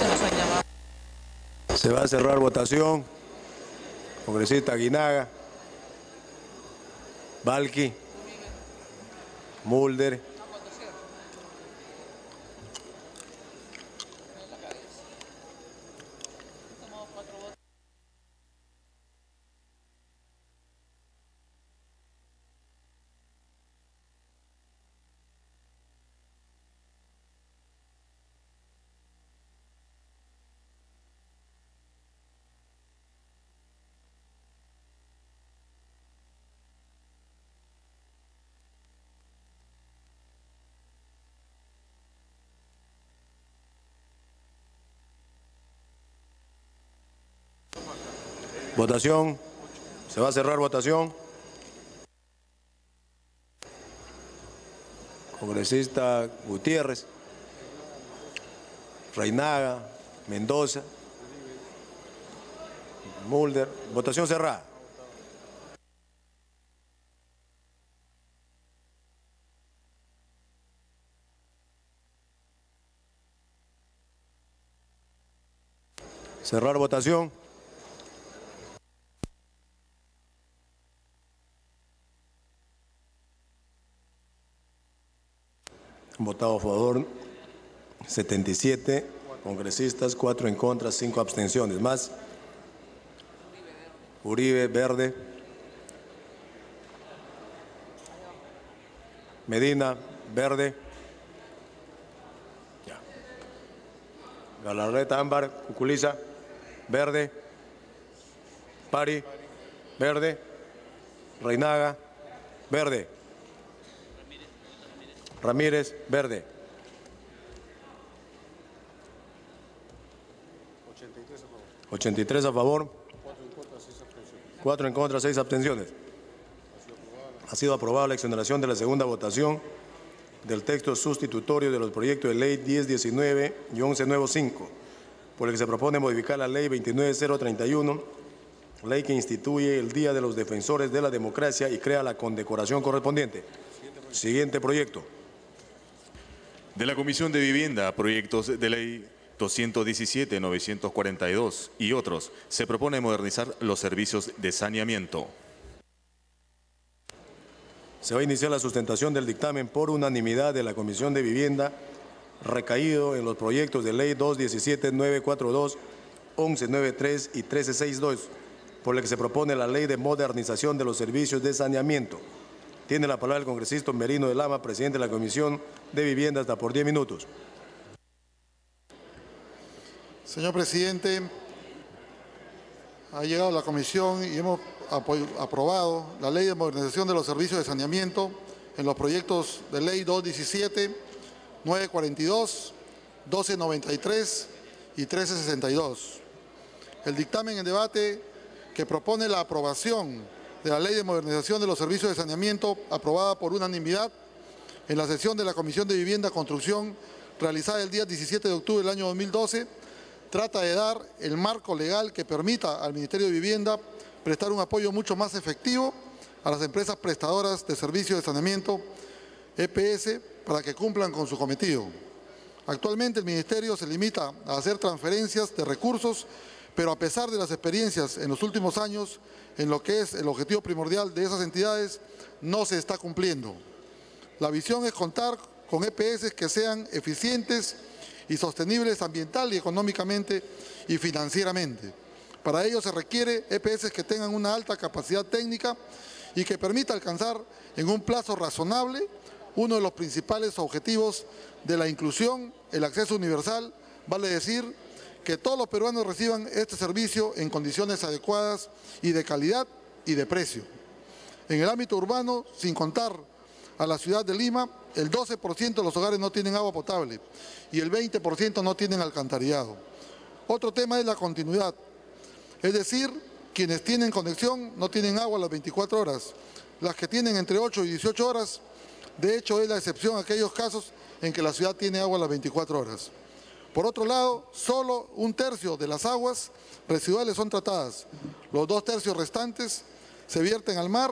Se nos han llamado. Se va a cerrar votación. Congresista Aguinaga, Balqui, Mulder, votación. Se va a cerrar votación. Congresista Gutiérrez, Reinaga, Mendoza, Mulder. Votación cerrada. Cerrar votación. Votado a favor 77 congresistas, 4 en contra, 5 abstenciones. Más. Uribe, verde. Medina, verde. Ya. Galarreta, ámbar. Cuculiza, verde. Pari, verde. Reinaga, verde. Ramírez, verde. 83 a favor. 4 en contra, 6 abstenciones. Ha sido aprobada la exoneración de la segunda votación del texto sustitutorio de los proyectos de ley 1019 y 1195, por el que se propone modificar la ley 29031, ley que instituye el Día de los Defensores de la Democracia y crea la condecoración correspondiente. Siguiente proyecto. De la Comisión de Vivienda, proyectos de ley 217-942 y otros, se propone modernizar los servicios de saneamiento. Se va a iniciar la sustentación del dictamen por unanimidad de la Comisión de Vivienda, recaído en los proyectos de ley 217-942, 1193 y 1362, por el que se propone la ley de modernización de los servicios de saneamiento. Tiene la palabra el congresista Merino de Lama, presidente de la Comisión de Vivienda, hasta por 10 minutos. Señor presidente, ha llegado la comisión y hemos aprobado la ley de modernización de los servicios de saneamiento en los proyectos de ley 217, 942, 1293 y 1362. El dictamen en debate que propone la aprobación de la ley de modernización de los servicios de saneamiento aprobada por unanimidad en la sesión de la Comisión de Vivienda y Construcción realizada el día 17 de octubre del año 2012, trata de dar el marco legal que permita al Ministerio de Vivienda prestar un apoyo mucho más efectivo a las empresas prestadoras de servicios de saneamiento, EPS, para que cumplan con su cometido. Actualmente el Ministerio se limita a hacer transferencias de recursos, pero a pesar de las experiencias en los últimos años, en lo que es el objetivo primordial de esas entidades, no se está cumpliendo. La visión es contar con EPS que sean eficientes y sostenibles ambiental y económicamente y financieramente. Para ello se requiere EPS que tengan una alta capacidad técnica y que permita alcanzar en un plazo razonable uno de los principales objetivos de la inclusión, el acceso universal, vale decir que todos los peruanos reciban este servicio en condiciones adecuadas y de calidad y de precio. En el ámbito urbano, sin contar a la ciudad de Lima, el 12% de los hogares no tienen agua potable y el 20% no tienen alcantarillado. Otro tema es la continuidad, es decir, quienes tienen conexión no tienen agua las 24 horas, las que tienen entre 8 y 18 horas, de hecho es la excepción a aquellos casos en que la ciudad tiene agua las 24 horas. Por otro lado, solo 1/3 de las aguas residuales son tratadas, los 2/3 restantes se vierten al mar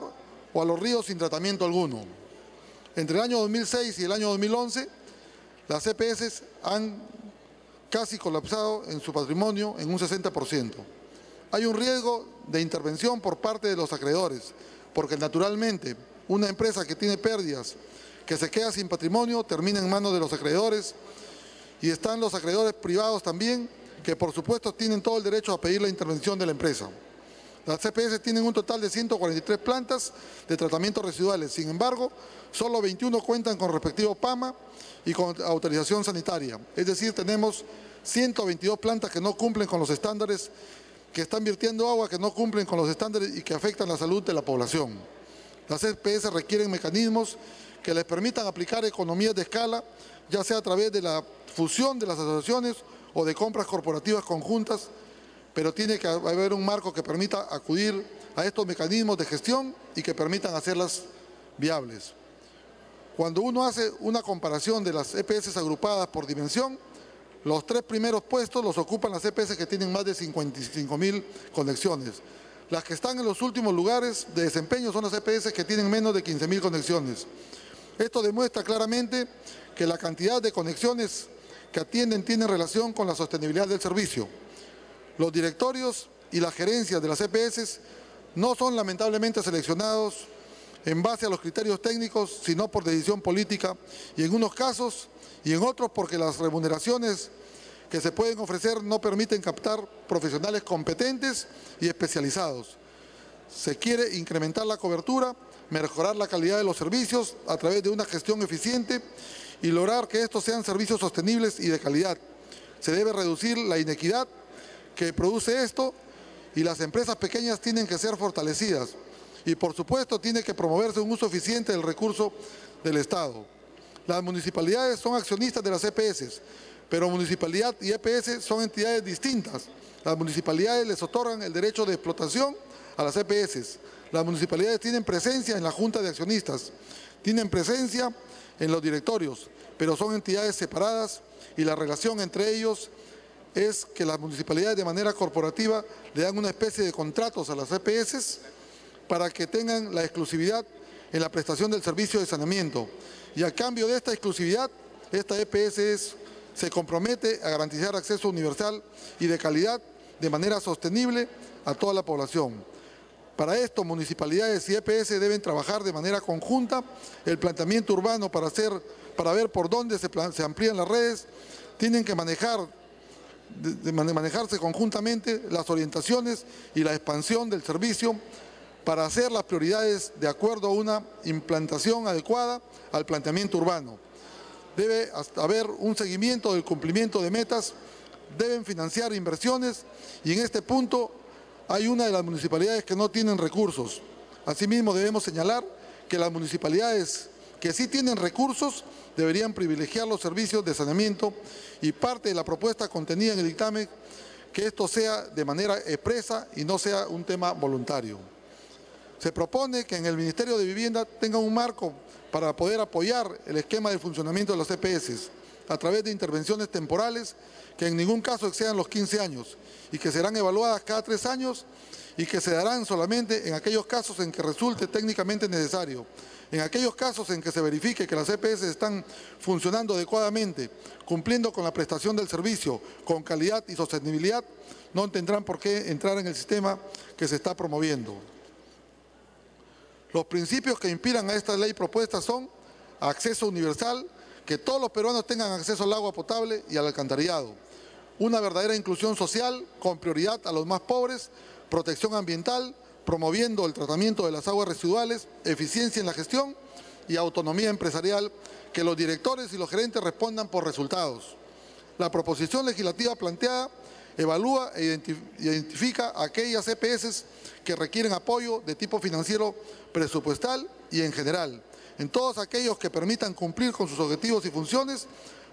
o a los ríos sin tratamiento alguno. Entre el año 2006 y el año 2011, las EPS han casi colapsado en su patrimonio en un 60%. Hay un riesgo de intervención por parte de los acreedores, porque naturalmente una empresa que tiene pérdidas, que se queda sin patrimonio, termina en manos de los acreedores, y están los acreedores privados también, que por supuesto tienen todo el derecho a pedir la intervención de la empresa. Las CPS tienen un total de 143 plantas de tratamientos residuales. Sin embargo, solo 21 cuentan con respectivo PAMA y con autorización sanitaria. Es decir, tenemos 122 plantas que no cumplen con los estándares, que están vertiendo agua que no cumplen con los estándares y que afectan la salud de la población. Las CPS requieren mecanismos que les permitan aplicar economías de escala, ya sea a través de la fusión de las asociaciones o de compras corporativas conjuntas, pero tiene que haber un marco que permita acudir a estos mecanismos de gestión y que permitan hacerlas viables. Cuando uno hace una comparación de las EPS agrupadas por dimensión, los 3 primeros puestos los ocupan las EPS que tienen más de 55.000 conexiones. Las que están en los últimos lugares de desempeño son las EPS que tienen menos de 15.000 conexiones. Esto demuestra claramente que la cantidad de conexiones que atienden tienen relación con la sostenibilidad del servicio. Los directorios y las gerencias de las EPS no son lamentablemente seleccionados en base a los criterios técnicos, sino por decisión política, y en unos casos y en otros porque las remuneraciones que se pueden ofrecer no permiten captar profesionales competentes y especializados. Se quiere incrementar la cobertura, mejorar la calidad de los servicios a través de una gestión eficiente y lograr que estos sean servicios sostenibles y de calidad. Se debe reducir la inequidad que produce esto y las empresas pequeñas tienen que ser fortalecidas. Y por supuesto tiene que promoverse un uso eficiente del recurso del Estado. Las municipalidades son accionistas de las EPS, pero municipalidad y EPS son entidades distintas. Las municipalidades les otorgan el derecho de explotación a las EPS. Las municipalidades tienen presencia en la Junta de Accionistas, tienen presencia en los directorios, pero son entidades separadas y la relación entre ellos es que las municipalidades de manera corporativa le dan una especie de contratos a las EPS para que tengan la exclusividad en la prestación del servicio de saneamiento. Y a cambio de esta exclusividad, esta EPS se compromete a garantizar acceso universal y de calidad de manera sostenible a toda la población. Para esto, municipalidades y EPS deben trabajar de manera conjunta el planteamiento urbano para ver por dónde se amplían las redes, tienen que manejarse conjuntamente las orientaciones y la expansión del servicio para hacer las prioridades de acuerdo a una implantación adecuada al planteamiento urbano. Debe haber un seguimiento del cumplimiento de metas, deben financiar inversiones y en este punto hay una de las municipalidades que no tienen recursos. Asimismo, debemos señalar que las municipalidades que sí tienen recursos deberían privilegiar los servicios de saneamiento y parte de la propuesta contenida en el dictamen que esto sea de manera expresa y no sea un tema voluntario. Se propone que en el Ministerio de Vivienda tenga un marco para poder apoyar el esquema de funcionamiento de las EPS a través de intervenciones temporales que en ningún caso excedan los 15 años y que serán evaluadas cada 3 años y que se darán solamente en aquellos casos en que resulte técnicamente necesario. En aquellos casos en que se verifique que las EPS están funcionando adecuadamente, cumpliendo con la prestación del servicio, con calidad y sostenibilidad, no tendrán por qué entrar en el sistema que se está promoviendo. Los principios que inspiran a esta ley propuesta son acceso universal, que todos los peruanos tengan acceso al agua potable y al alcantarillado, una verdadera inclusión social con prioridad a los más pobres, protección ambiental, promoviendo el tratamiento de las aguas residuales, eficiencia en la gestión y autonomía empresarial, que los directores y los gerentes respondan por resultados. La proposición legislativa planteada evalúa e identifica aquellas EPS que requieren apoyo de tipo financiero, presupuestal y en general. En todos aquellos que permitan cumplir con sus objetivos y funciones,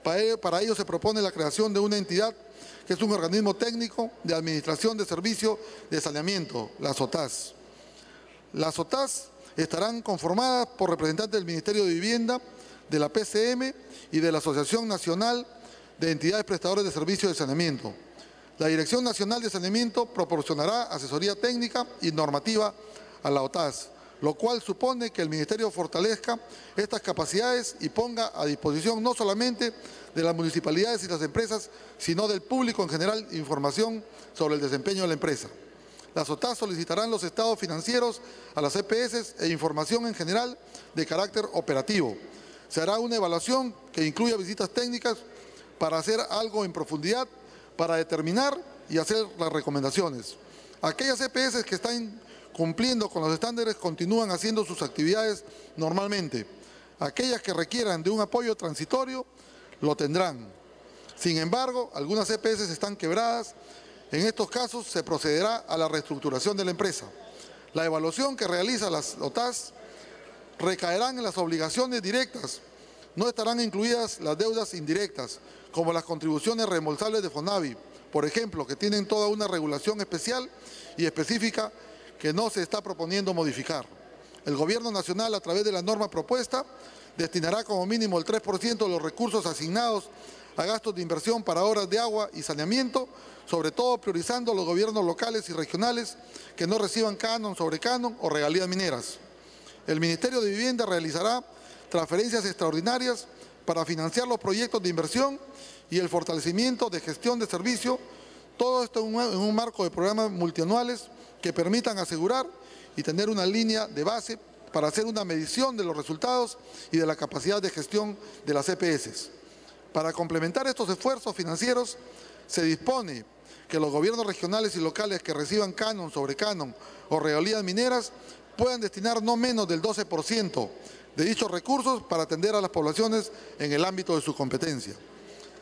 para ello se propone la creación de una entidad que es un organismo técnico de administración de servicio de saneamiento, la SOTAS. Las SOTAS estarán conformadas por representantes del Ministerio de Vivienda, de la PCM y de la Asociación Nacional de Entidades Prestadoras de Servicios de Saneamiento. La Dirección Nacional de Saneamiento proporcionará asesoría técnica y normativa a la OTAS. lo cual supone que el Ministerio fortalezca estas capacidades y ponga a disposición no solamente de las municipalidades y las empresas, sino del público en general información sobre el desempeño de la empresa. Las OTAS solicitarán los estados financieros a las EPS e información en general de carácter operativo. Se hará una evaluación que incluya visitas técnicas para hacer algo en profundidad, para determinar y hacer las recomendaciones. Aquellas EPS que están cumpliendo con los estándares continúan haciendo sus actividades normalmente. Aquellas que requieran de un apoyo transitorio lo tendrán. Sin embargo, algunas EPS están quebradas. En estos casos se procederá a la reestructuración de la empresa. La evaluación que realiza las OTAS recaerán en las obligaciones directas. No estarán incluidas las deudas indirectas, como las contribuciones reembolsables de FONAVI, por ejemplo, que tienen toda una regulación especial y específica que no se está proponiendo modificar. El Gobierno Nacional, a través de la norma propuesta, destinará como mínimo el 3% de los recursos asignados a gastos de inversión para obras de agua y saneamiento, sobre todo priorizando a los gobiernos locales y regionales que no reciban canon sobre canon o regalías mineras. El Ministerio de Vivienda realizará transferencias extraordinarias para financiar los proyectos de inversión y el fortalecimiento de gestión de servicio, todo esto en un marco de programas multianuales que permitan asegurar y tener una línea de base para hacer una medición de los resultados y de la capacidad de gestión de las EPS. Para complementar estos esfuerzos financieros, se dispone que los gobiernos regionales y locales que reciban canon sobre canon o regalías mineras puedan destinar no menos del 12% de dichos recursos para atender a las poblaciones en el ámbito de su competencia.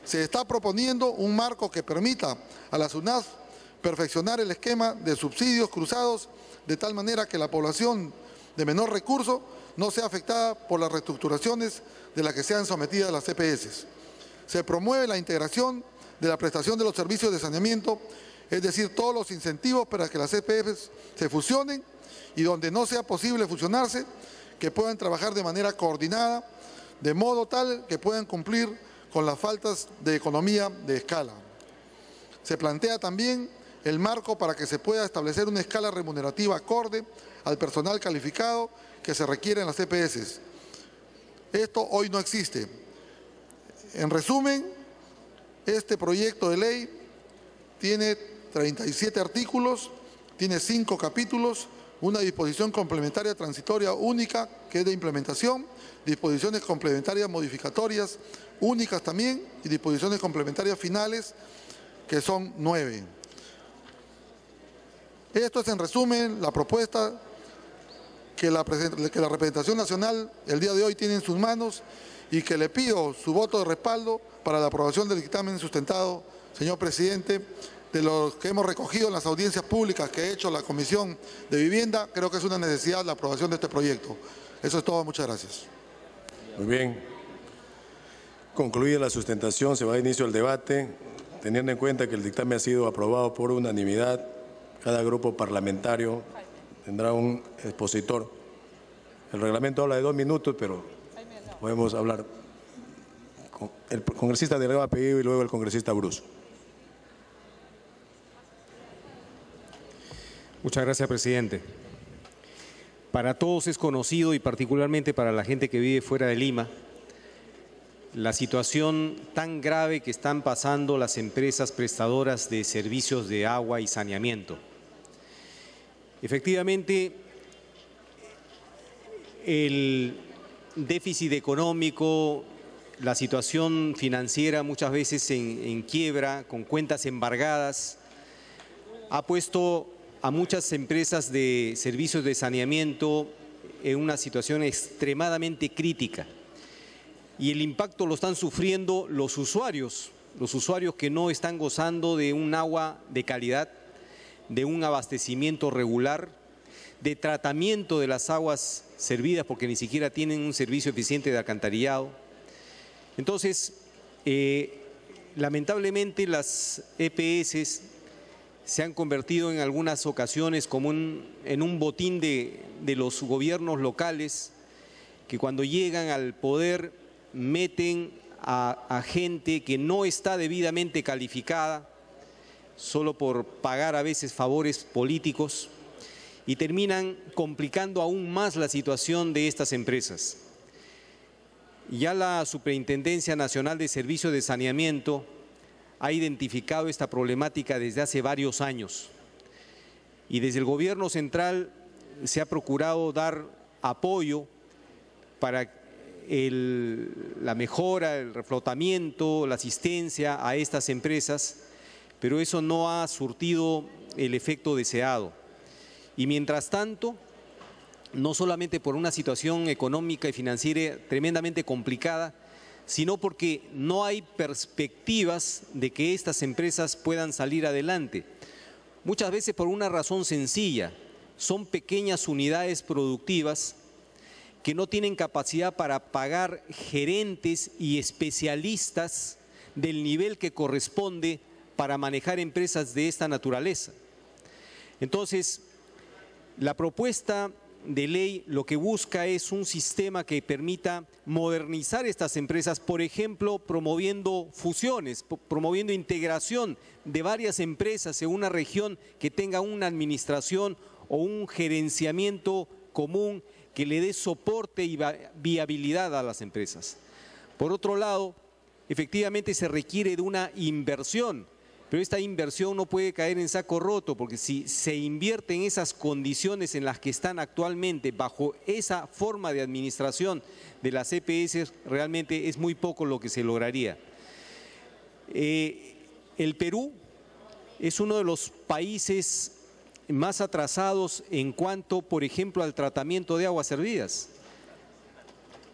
Se está proponiendo un marco que permita a la SUNAF perfeccionar el esquema de subsidios cruzados de tal manera que la población de menor recurso no sea afectada por las reestructuraciones de las que sean sometidas las EPS. Se promueve la integración de la prestación de los servicios de saneamiento, es decir, todos los incentivos para que las EPS se fusionen y donde no sea posible fusionarse, que puedan trabajar de manera coordinada, de modo tal que puedan cumplir con las faltas de economía de escala. Se plantea también el marco para que se pueda establecer una escala remunerativa acorde al personal calificado que se requiere en las EPS. Esto hoy no existe. En resumen, este proyecto de ley tiene 37 artículos, tiene 5 capítulos, una disposición complementaria transitoria única que es de implementación, disposiciones complementarias modificatorias únicas también y disposiciones complementarias finales que son 9. Esto es en resumen la propuesta que la representación nacional el día de hoy tiene en sus manos y que le pido su voto de respaldo para la aprobación del dictamen sustentado, señor presidente, de los que hemos recogido en las audiencias públicas que ha hecho la Comisión de Vivienda. Creo que es una necesidad la aprobación de este proyecto. Eso es todo. Muchas gracias. Muy bien. Concluida la sustentación, se va a inicio el debate. Teniendo en cuenta que el dictamen ha sido aprobado por unanimidad, cada grupo parlamentario tendrá un expositor. El reglamento habla de 2 minutos, pero podemos hablar. El congresista delegado ha pedido y luego el congresista Bruce. Muchas gracias, presidente. Para todos es conocido y particularmente para la gente que vive fuera de Lima, la situación tan grave que están pasando las empresas prestadoras de servicios de agua y saneamiento. Efectivamente, el déficit económico, la situación financiera muchas veces en quiebra, con cuentas embargadas, ha puesto a muchas empresas de servicios de saneamiento en una situación extremadamente crítica. Y el impacto lo están sufriendo los usuarios que no están gozando de un agua de calidad, de un abastecimiento regular, de tratamiento de las aguas servidas porque ni siquiera tienen un servicio eficiente de alcantarillado. Entonces, lamentablemente las EPS se han convertido en algunas ocasiones como en un botín de los gobiernos locales que cuando llegan al poder meten a gente que no está debidamente calificada solo por pagar a veces favores políticos y terminan complicando aún más la situación de estas empresas. Ya la Superintendencia Nacional de Servicios de Saneamiento ha identificado esta problemática desde hace varios años y desde el gobierno central se ha procurado dar apoyo para la mejora, el reflotamiento, la asistencia a estas empresas, pero eso no ha surtido el efecto deseado. Y mientras tanto, no solamente por una situación económica y financiera tremendamente complicada, sino porque no hay perspectivas de que estas empresas puedan salir adelante. Muchas veces por una razón sencilla, son pequeñas unidades productivas que no tienen capacidad para pagar gerentes y especialistas del nivel que corresponde para manejar empresas de esta naturaleza. Entonces, la propuesta de ley lo que busca es un sistema que permita modernizar estas empresas, por ejemplo, promoviendo fusiones, promoviendo integración de varias empresas en una región que tenga una administración o un gerenciamiento común que le dé soporte y viabilidad a las empresas. Por otro lado, efectivamente se requiere de una inversión, pero esta inversión no puede caer en saco roto, porque si se invierte en esas condiciones en las que están actualmente, bajo esa forma de administración de las EPS, realmente es muy poco lo que se lograría. El Perú es uno de los países más atrasados en cuanto, por ejemplo, al tratamiento de aguas servidas.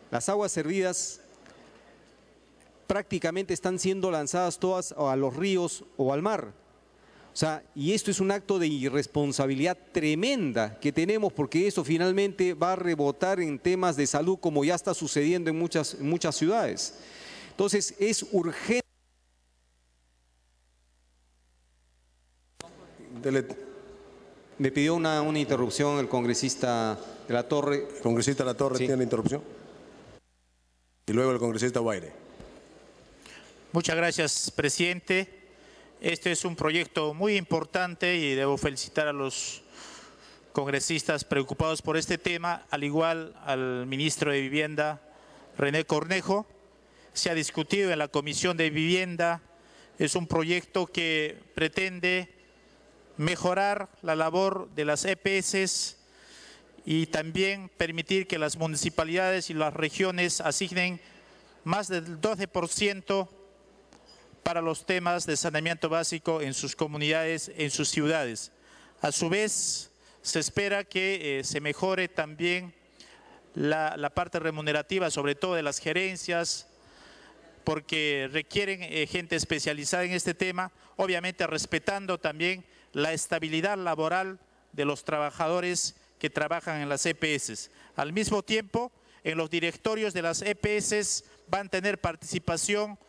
Las aguas servidas prácticamente están siendo lanzadas todas a los ríos o al mar. O sea, y esto es un acto de irresponsabilidad tremenda que tenemos, porque eso finalmente va a rebotar en temas de salud, como ya está sucediendo en muchas ciudades. Entonces, es urgente. Me pidió una interrupción el congresista de la Torre. El congresista de la Torre, sí. Tiene la interrupción. Y luego el congresista Guaire. Muchas gracias, presidente. Este es un proyecto muy importante y debo felicitar a los congresistas preocupados por este tema, al igual al ministro de Vivienda, René Cornejo. Se ha discutido en la Comisión de Vivienda. Es un proyecto que pretende mejorar la labor de las EPS y también permitir que las municipalidades y las regiones asignen más del 12% para los temas de saneamiento básico en sus comunidades, en sus ciudades. A su vez, se espera que se mejore también la parte remunerativa, sobre todo de las gerencias, porque requieren gente especializada en este tema, obviamente respetando también la estabilidad laboral de los trabajadores que trabajan en las EPS. Al mismo tiempo, en los directorios de las EPS van a tener participación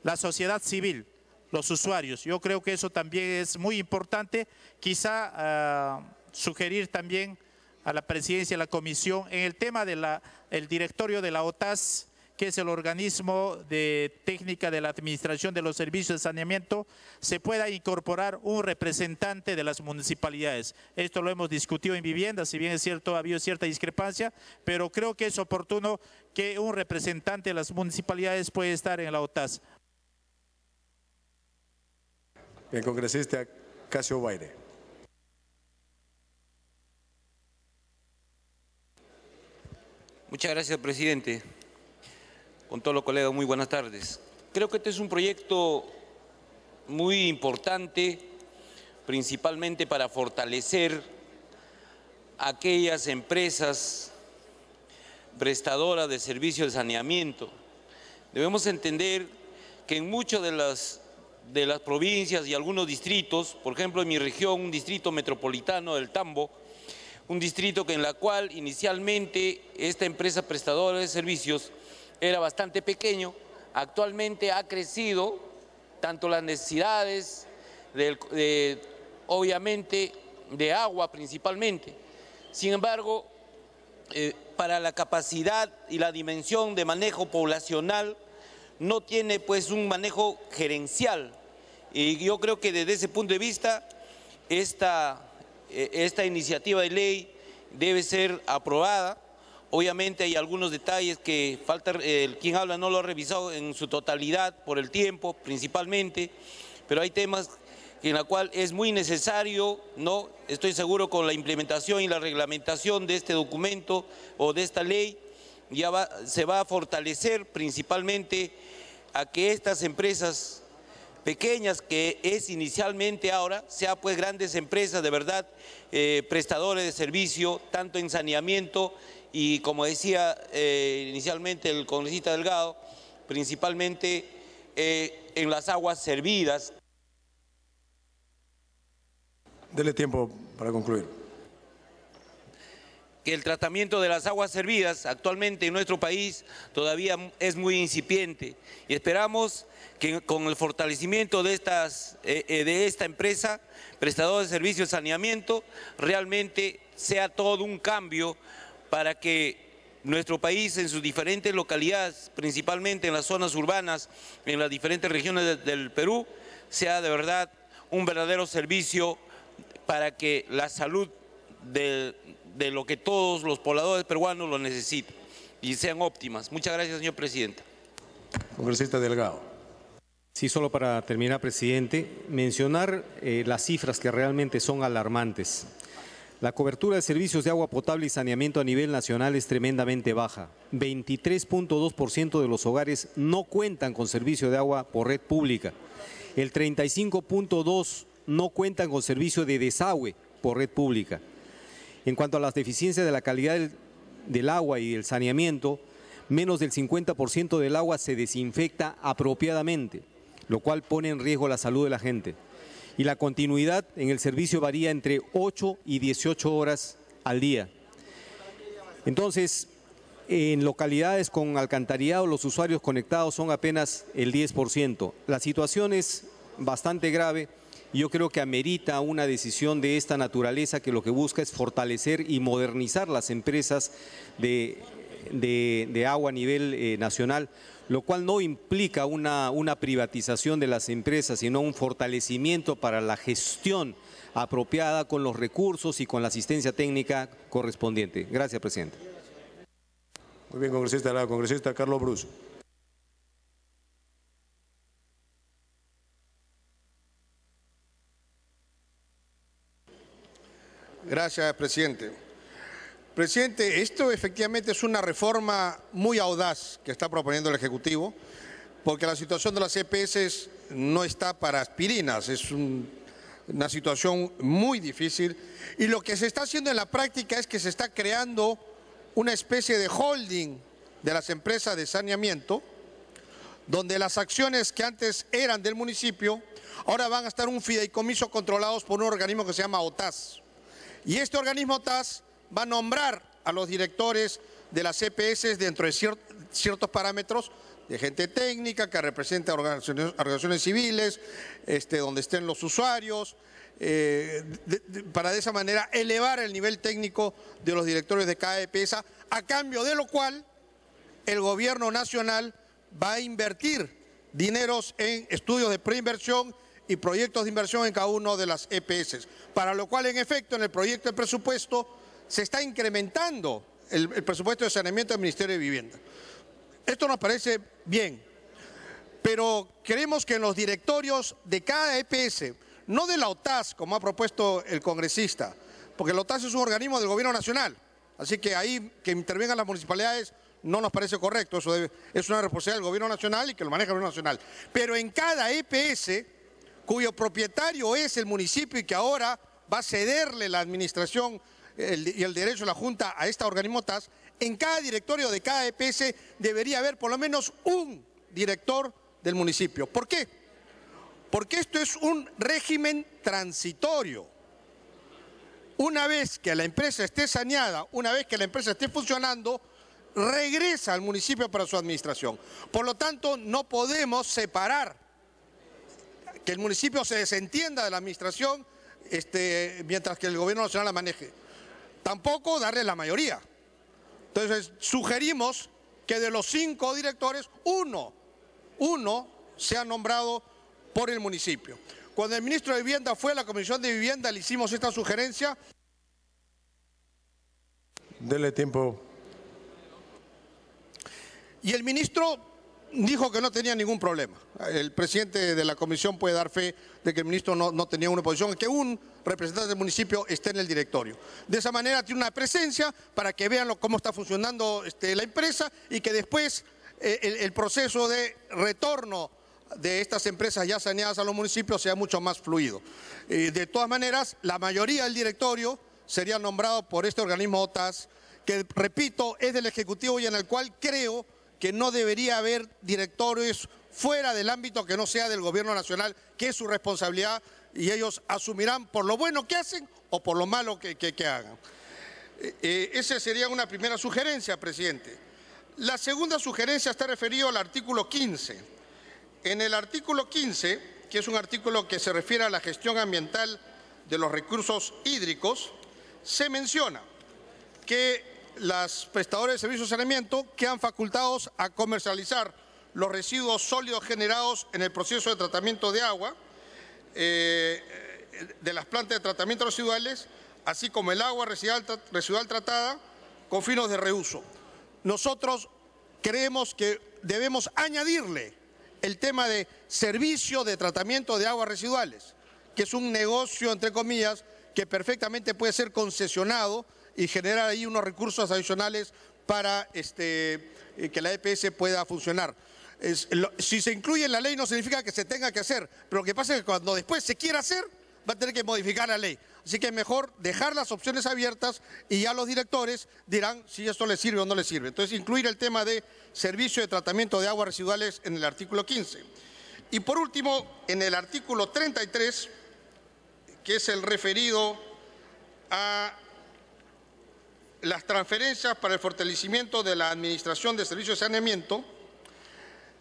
la sociedad civil, los usuarios. Yo creo que eso también es muy importante. Quizá sugerir también a la presidencia de la comisión en el tema del directorio de la OTAS, que es el organismo de técnica de la administración de los servicios de saneamiento, se pueda incorporar un representante de las municipalidades. Esto lo hemos discutido en vivienda, si bien es cierto, ha habido cierta discrepancia, pero creo que es oportuno que un representante de las municipalidades pueda estar en la OTAS. El congresista Casio Guaire. Muchas gracias, presidente. Con todos los colegas, muy buenas tardes. Creo que este es un proyecto muy importante, principalmente para fortalecer aquellas empresas prestadoras de servicios de saneamiento. Debemos entender que en muchas de las provincias y algunos distritos, por ejemplo en mi región, un distrito metropolitano del Tambo, un distrito en la cual inicialmente esta empresa prestadora de servicios era bastante pequeño, actualmente ha crecido tanto las necesidades, obviamente, de agua principalmente. Sin embargo, para la capacidad y la dimensión de manejo poblacional, no tiene pues un manejo gerencial. Y yo creo que desde ese punto de vista, esta esta iniciativa de ley debe ser aprobada. Obviamente hay algunos detalles que falta, quien habla no lo ha revisado en su totalidad por el tiempo principalmente, pero hay temas en la cual es muy necesario, ¿no? Estoy seguro con la implementación y la reglamentación de este documento o de esta ley, se va a fortalecer principalmente a que estas empresas pequeñas, que es inicialmente ahora, sea pues grandes empresas de verdad, prestadores de servicio, tanto en saneamiento y como decía inicialmente el congresista Delgado, principalmente en las aguas servidas. Dele tiempo para concluir. Que el tratamiento de las aguas servidas actualmente en nuestro país todavía es muy incipiente y esperamos que con el fortalecimiento de esta empresa, prestador de servicios de saneamiento, realmente sea todo un cambio para que nuestro país en sus diferentes localidades, principalmente en las zonas urbanas, en las diferentes regiones del Perú, sea de verdad un verdadero servicio para que la salud de lo que todos los pobladores peruanos lo necesitan y sean óptimas. Muchas gracias, señor presidente. Congresista Delgado. Sí, solo para terminar, presidente, mencionar las cifras que realmente son alarmantes. La cobertura de servicios de agua potable y saneamiento a nivel nacional es tremendamente baja. 23.2% de los hogares no cuentan con servicio de agua por red pública. El 35.2% no cuentan con servicio de desagüe por red pública. En cuanto a las deficiencias de la calidad del agua y el saneamiento, menos del 50% del agua se desinfecta apropiadamente, lo cual pone en riesgo la salud de la gente. Y la continuidad en el servicio varía entre 8 y 18 horas al día. Entonces, en localidades con alcantarillado, los usuarios conectados son apenas el 10%. La situación es bastante grave. Yo creo que amerita una decisión de esta naturaleza que lo que busca es fortalecer y modernizar las empresas de agua a nivel nacional, lo cual no implica una privatización de las empresas, sino un fortalecimiento para la gestión apropiada con los recursos y con la asistencia técnica correspondiente. Gracias, presidente. Muy bien, congresista. La congresista Carlos Brus. Gracias, presidente. Presidente, esto efectivamente es una reforma muy audaz que está proponiendo el Ejecutivo, porque la situación de las EPS no está para aspirinas, es una situación muy difícil, y lo que se está haciendo en la práctica es que se está creando una especie de holding de las empresas de saneamiento, donde las acciones que antes eran del municipio, ahora van a estar un fideicomiso controlados por un organismo que se llama OTAS. Y este organismo OTAS va a nombrar a los directores de las EPS dentro de ciertos parámetros de gente técnica que representa organizaciones civiles, donde estén los usuarios, para de esa manera elevar el nivel técnico de los directores de cada EPS, a cambio de lo cual el gobierno nacional va a invertir dineros en estudios de preinversión y proyectos de inversión en cada uno de las EPS, para lo cual en efecto en el proyecto de presupuesto se está incrementando el presupuesto de saneamiento del Ministerio de Vivienda. Esto nos parece bien, pero queremos que en los directorios de cada EPS, no de la OTAS como ha propuesto el congresista, porque la OTAS es un organismo del gobierno nacional, así que ahí que intervengan las municipalidades no nos parece correcto, eso es una responsabilidad del gobierno nacional y que lo maneja el gobierno nacional. Pero en cada EPS, cuyo propietario es el municipio y que ahora va a cederle la administración y el derecho de la Junta a este organismo TAS, en cada directorio de cada EPS debería haber por lo menos un director del municipio. ¿Por qué? Porque esto es un régimen transitorio. Una vez que la empresa esté saneada, una vez que la empresa esté funcionando, regresa al municipio para su administración. Por lo tanto, no podemos separar que el municipio se desentienda de la administración mientras que el gobierno nacional la maneje. Tampoco darle la mayoría. Entonces, sugerimos que de los 5 directores, uno sea nombrado por el municipio. Cuando el ministro de Vivienda fue a la Comisión de Vivienda, le hicimos esta sugerencia. Dele tiempo. Y el ministro dijo que no tenía ningún problema. El presidente de la comisión puede dar fe de que el ministro no tenía una oposición, que un representante del municipio esté en el directorio. De esa manera tiene una presencia para que vean cómo está funcionando la empresa y que después el proceso de retorno de estas empresas ya saneadas a los municipios sea mucho más fluido. De todas maneras, la mayoría del directorio sería nombrado por este organismo OTAS, que, repito, es del Ejecutivo y en el cual creo que no debería haber directorios fuera del ámbito que no sea del Gobierno Nacional, que es su responsabilidad, y ellos asumirán por lo bueno que hacen o por lo malo que hagan. Esa sería una primera sugerencia, presidente. La segunda sugerencia está referida al artículo 15. En el artículo 15, que es un artículo que se refiere a la gestión ambiental de los recursos hídricos, se menciona que los prestadores de servicios de saneamiento quedan facultados a comercializar los residuos sólidos generados en el proceso de tratamiento de agua de las plantas de tratamiento residuales, así como el agua residual tratada con fines de reuso. Nosotros creemos que debemos añadirle el tema de servicio de tratamiento de aguas residuales, que es un negocio, entre comillas, que perfectamente puede ser concesionado y generar ahí unos recursos adicionales para que la EPS pueda funcionar. Si se incluye en la ley no significa que se tenga que hacer, pero lo que pasa es que cuando después se quiera hacer, va a tener que modificar la ley. Así que es mejor dejar las opciones abiertas y ya los directores dirán si esto les sirve o no les sirve. Entonces, incluir el tema de servicio de tratamiento de aguas residuales en el artículo 15. Y por último, en el artículo 33, que es el referido a las transferencias para el fortalecimiento de la Administración de Servicios de Saneamiento,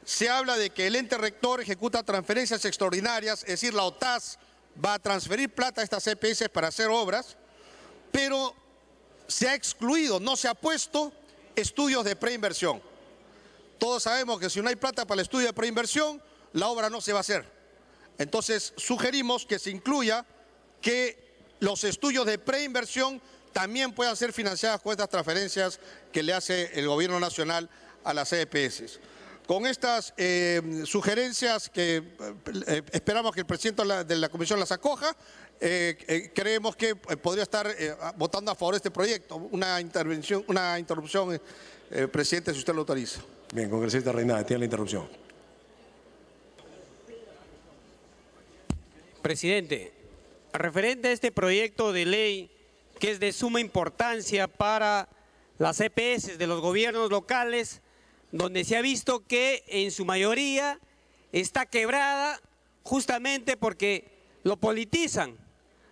se habla de que el ente rector ejecuta transferencias extraordinarias, es decir, la OTAS va a transferir plata a estas EPS para hacer obras, pero se ha excluido, no se ha puesto estudios de preinversión. Todos sabemos que si no hay plata para el estudio de preinversión, la obra no se va a hacer. Entonces, sugerimos que se incluya que los estudios de preinversión también puedan ser financiadas con estas transferencias que le hace el Gobierno Nacional a las EPS. Con estas sugerencias que esperamos que el presidente de la Comisión las acoja, creemos que podría estar votando a favor de este proyecto. Una interrupción, presidente, si usted lo autoriza. Bien, congresista Reynada, tiene la interrupción. Presidente, referente a este proyecto de ley que es de suma importancia para las EPS de los gobiernos locales, donde se ha visto que en su mayoría está quebrada justamente porque lo politizan,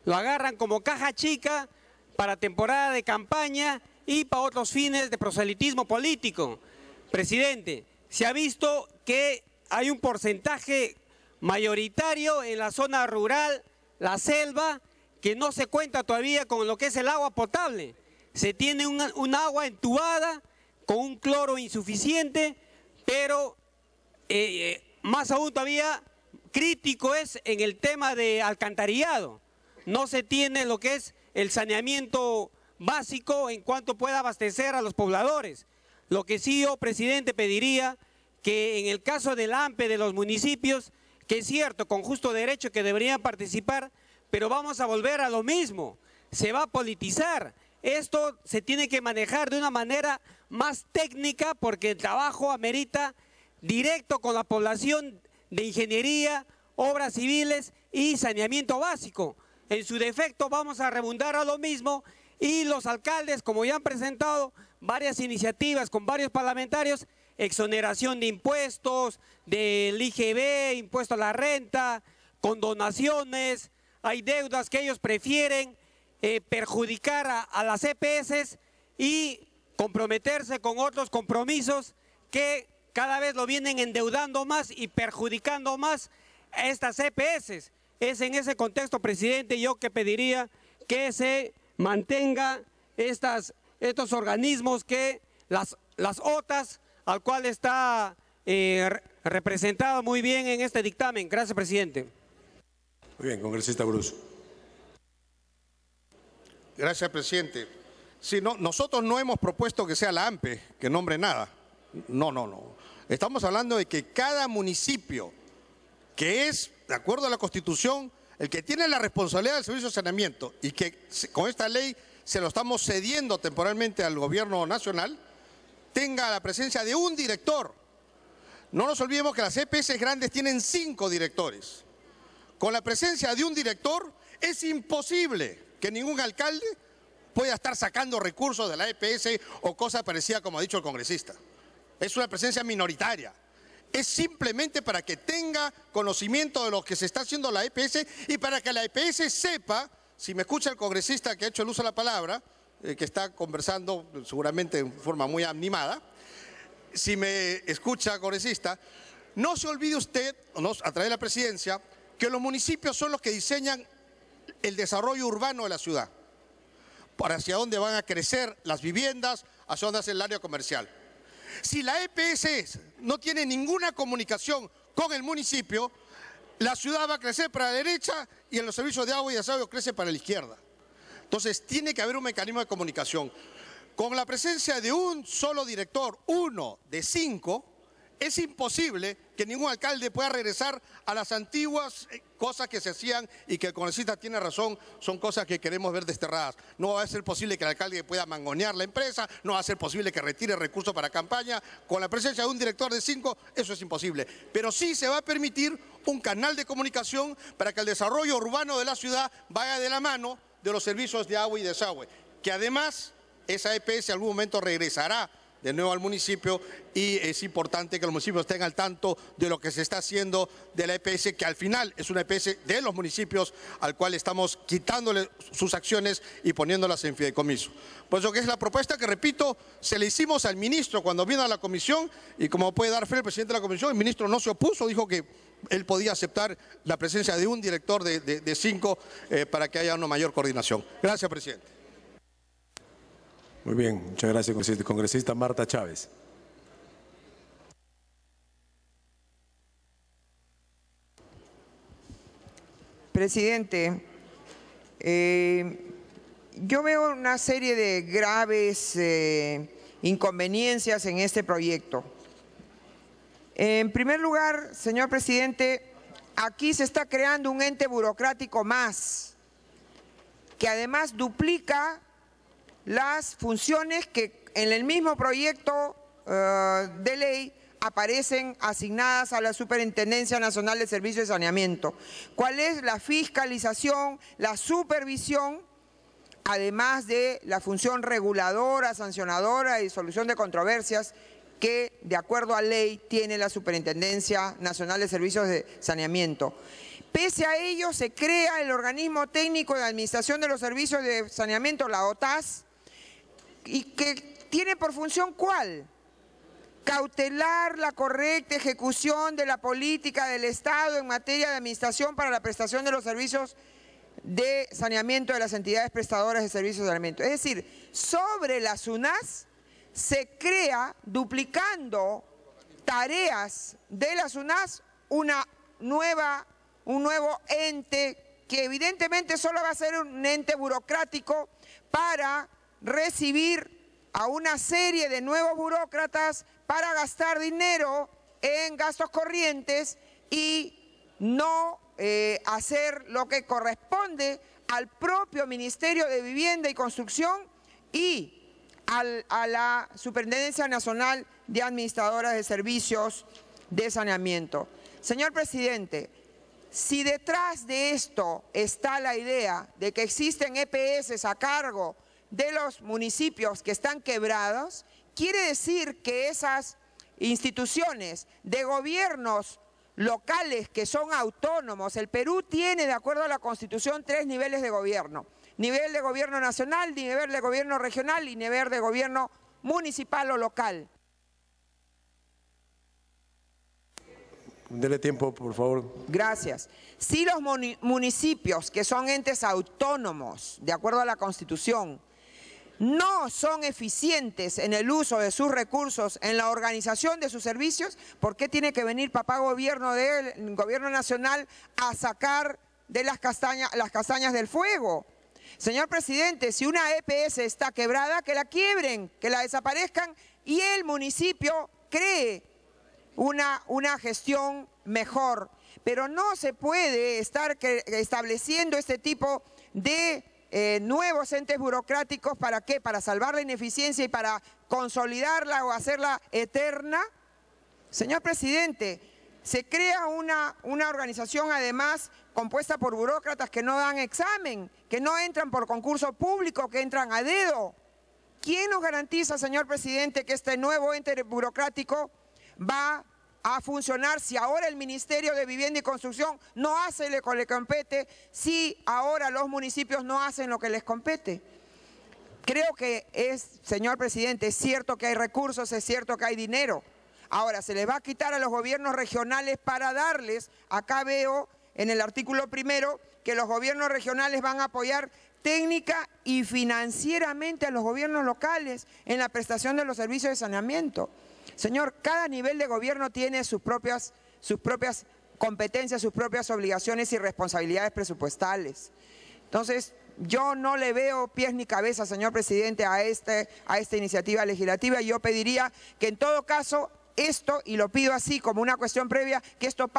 lo agarran como caja chica para temporada de campaña y para otros fines de proselitismo político. Presidente, se ha visto que hay un porcentaje mayoritario en la zona rural, la selva, que no se cuenta todavía con lo que es el agua potable. Se tiene un agua entubada con un cloro insuficiente, pero más aún todavía crítico es en el tema de alcantarillado. No se tiene lo que es el saneamiento básico en cuanto pueda abastecer a los pobladores. Lo que sí yo, presidente, pediría que en el caso del AMPE de los municipios, que es cierto, con justo derecho que deberían participar, pero vamos a volver a lo mismo, se va a politizar. Esto se tiene que manejar de una manera más técnica porque el trabajo amerita directo con la población de ingeniería, obras civiles y saneamiento básico. En su defecto vamos a redundar a lo mismo y los alcaldes, como ya han presentado varias iniciativas con varios parlamentarios, exoneración de impuestos, del IGB, impuesto a la renta, condonaciones, hay deudas que ellos prefieren perjudicar a las EPS y comprometerse con otros compromisos que cada vez lo vienen endeudando más y perjudicando más a estas EPS. Es en ese contexto, presidente, yo que pediría que se mantenga estos organismos que las OTAS, al cual está representado muy bien en este dictamen. Gracias, presidente. Muy bien, congresista Bruce. Gracias, presidente. Sí, no, nosotros no hemos propuesto que sea la AMPE que nombre nada. No. Estamos hablando de que cada municipio, que es, de acuerdo a la Constitución, el que tiene la responsabilidad del servicio de saneamiento y que con esta ley se lo estamos cediendo temporalmente al gobierno nacional, tenga la presencia de un director. No nos olvidemos que las EPS grandes tienen 5 directores. Con la presencia de un director es imposible que ningún alcalde pueda estar sacando recursos de la EPS o cosa parecida como ha dicho el congresista. Es una presencia minoritaria. Es simplemente para que tenga conocimiento de lo que se está haciendo la EPS y para que la EPS sepa, si me escucha el congresista que ha hecho el uso de la palabra, que está conversando seguramente en forma muy animada, si me escucha, congresista, no se olvide usted, a través de la presidencia, que los municipios son los que diseñan el desarrollo urbano de la ciudad, para hacia dónde van a crecer las viviendas, hacia dónde hace el área comercial. Si la EPS no tiene ninguna comunicación con el municipio, la ciudad va a crecer para la derecha y en los servicios de agua y desagüe crece para la izquierda. Entonces tiene que haber un mecanismo de comunicación. Con la presencia de un solo director, 1 de 5, es imposible que ningún alcalde pueda regresar a las antiguas cosas que se hacían y que el congresista tiene razón, son cosas que queremos ver desterradas. No va a ser posible que el alcalde pueda mangonear la empresa, no va a ser posible que retire recursos para campaña. Con la presencia de un director de 5, eso es imposible. Pero sí se va a permitir un canal de comunicación para que el desarrollo urbano de la ciudad vaya de la mano de los servicios de agua y desagüe, que además esa EPS en algún momento regresará de nuevo al municipio y es importante que los municipios estén al tanto de lo que se está haciendo de la EPS, que al final es una EPS de los municipios al cual estamos quitándole sus acciones y poniéndolas en fideicomiso. Por eso que es la propuesta que, repito, se le hicimos al ministro cuando vino a la comisión y como puede dar fe el presidente de la comisión, el ministro no se opuso, dijo que él podía aceptar la presencia de un director de 5 para que haya una mayor coordinación. Gracias, presidente. Muy bien, muchas gracias, congresista. Congresista Marta Chávez. Presidente, yo veo una serie de graves inconveniencias en este proyecto. En primer lugar, señor presidente, aquí se está creando un ente burocrático más, que además duplica las funciones que en el mismo proyecto de ley aparecen asignadas a la Superintendencia Nacional de Servicios de Saneamiento. ¿Cuál es la fiscalización, la supervisión, además de la función reguladora, sancionadora y solución de controversias que, de acuerdo a ley, tiene la Superintendencia Nacional de Servicios de Saneamiento? Pese a ello, se crea el Organismo Técnico de Administración de los Servicios de Saneamiento, la OTAS, y que tiene por función ¿cuál? Cautelar la correcta ejecución de la política del Estado en materia de administración para la prestación de los servicios de saneamiento de las entidades prestadoras de servicios de saneamiento. Es decir, sobre la SUNAS se crea, duplicando tareas de la SUNAS, un nuevo ente que evidentemente solo va a ser un ente burocrático para recibir a una serie de nuevos burócratas para gastar dinero en gastos corrientes y no hacer lo que corresponde al propio Ministerio de Vivienda y Construcción y a la Superintendencia Nacional de Administradoras de Servicios de Saneamiento. Señor presidente, si detrás de esto está la idea de que existen EPS a cargo de los municipios que están quebrados, quiere decir que esas instituciones de gobiernos locales que son autónomos, el Perú tiene, de acuerdo a la Constitución, 3 niveles de gobierno: nivel de gobierno nacional, nivel de gobierno regional y nivel de gobierno municipal o local. Dele tiempo, por favor. Gracias. Si los municipios, que son entes autónomos, de acuerdo a la Constitución, no son eficientes en el uso de sus recursos, en la organización de sus servicios, ¿por qué tiene que venir papá gobierno del gobierno nacional a sacar de las castañas del fuego. Señor presidente, si una EPS está quebrada, que la quiebren, que la desaparezcan y el municipio cree una gestión mejor. Pero no se puede estar estableciendo este tipo de nuevos entes burocráticos. ¿Para qué? Para salvar la ineficiencia y para consolidarla o hacerla eterna. Señor presidente, se crea una organización además compuesta por burócratas que no dan examen, que no entran por concurso público, que entran a dedo. ¿Quién nos garantiza, señor presidente, que este nuevo ente burocrático va a funcionar si ahora el Ministerio de Vivienda y Construcción no hace lo que le compete, si ahora los municipios no hacen lo que les compete? Creo que señor presidente, es cierto que hay recursos, es cierto que hay dinero. Ahora, se les va a quitar a los gobiernos regionales para darles, acá veo en el artículo primero, que los gobiernos regionales van a apoyar técnica y financieramente a los gobiernos locales en la prestación de los servicios de saneamiento. Señor, cada nivel de gobierno tiene sus propias competencias, sus propias obligaciones y responsabilidades presupuestales. Entonces, yo no le veo pies ni cabeza, señor presidente, a esta iniciativa legislativa. Yo pediría que en todo caso esto, y lo pido así como una cuestión previa, que esto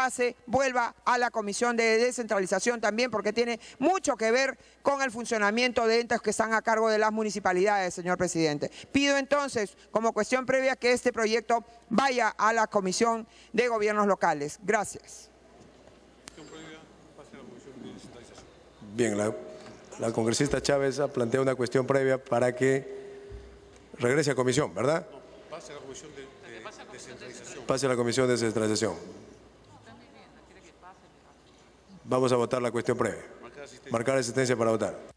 vuelva a la Comisión de Descentralización también, porque tiene mucho que ver con el funcionamiento de entes que están a cargo de las municipalidades, señor presidente. Pido entonces, como cuestión previa, que este proyecto vaya a la Comisión de Gobiernos Locales. Gracias. Bien, la congresista Chávez ha planteado una cuestión previa para que regrese a comisión, ¿verdad? No, pase a la comisión de descentralización. Pase a la comisión de descentralización. Vamos a votar la cuestión previa. Marcar asistencia para votar.